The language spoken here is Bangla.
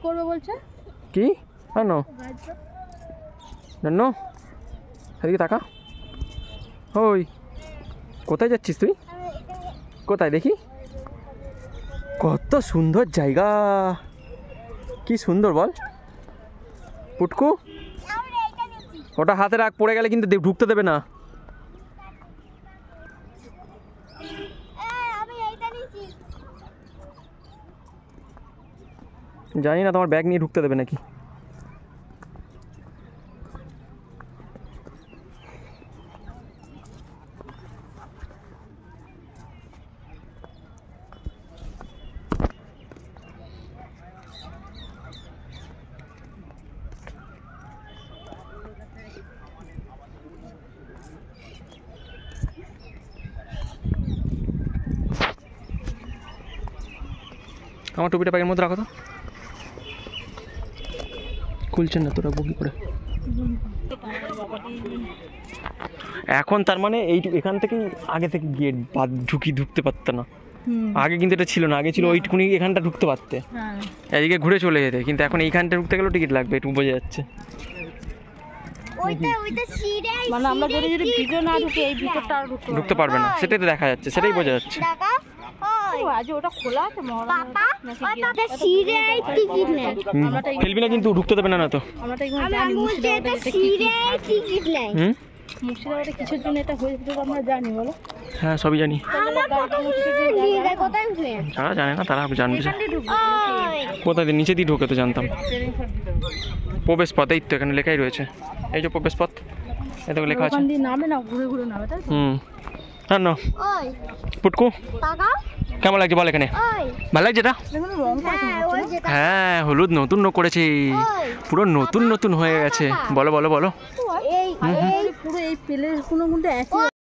করবে বলছে? কি জানো জানো এদিকে তাকা। ওই কোথায় যাচ্ছিস তুই? কোথায় দেখি? কত সুন্দর জায়গা, কি সুন্দর বল পুটকু। ওটা হাতে রাখ, পড়ে গেলে কিন্তু ঢুকতে দেবে না। জানি না তোমার ব্যাগ নিয়ে ঢুকতে দেবে নাকি। আমার টুপিটা ব্যাগের মধ্যে রাখো তো। খুলছেন না তো, রাখবো কি করে এখন? তার মানে এই এখান থেকেই আগে থেকে গিয়ে ঢুকতে পারতে না। আগে কিন্তু এটা ছিল না, আগে ছিল ওইটুকুনি এখানটা ঢুকতে পারতে, এদিকে ঘুরে চলে যেতে। কিন্তু এখন এইখানটা ঢুকতে গেলেও টিকিট লাগবে, একটু বোঝা যাচ্ছে। মানে আমরা যদি ভিতরে না ঢুকি এই ভিতরটা ঢুকতে পারবে না, সেটাই তো দেখা যাচ্ছে, সেটাই বোঝা যাচ্ছে। খেলবি না কিন্তু, ঢুকতে দেবে না তো। কিসের জন্য এটা হয়েছে আমরা জানি বলো? হ্যাঁ সবই জানি, যারা জানে না তারা জানবে। কোথায় নিচে দিয়ে ঢুকে তো জানতাম। প্রবেশ পথ এই তো, এখানে লেখাই রয়েছে, এই যে প্রবেশ পথ, এটা লেখা আছে। হ্যাঁ না পুটকু কেমন লাগছে বল? এখানে ভালো লাগছে এটা? হ্যাঁ হলুদ নতুন করেছে, পুরো নতুন নতুন হয়ে গেছে। বলো বলো বলো। পুরো এই প্লেস গুলো কিন্তু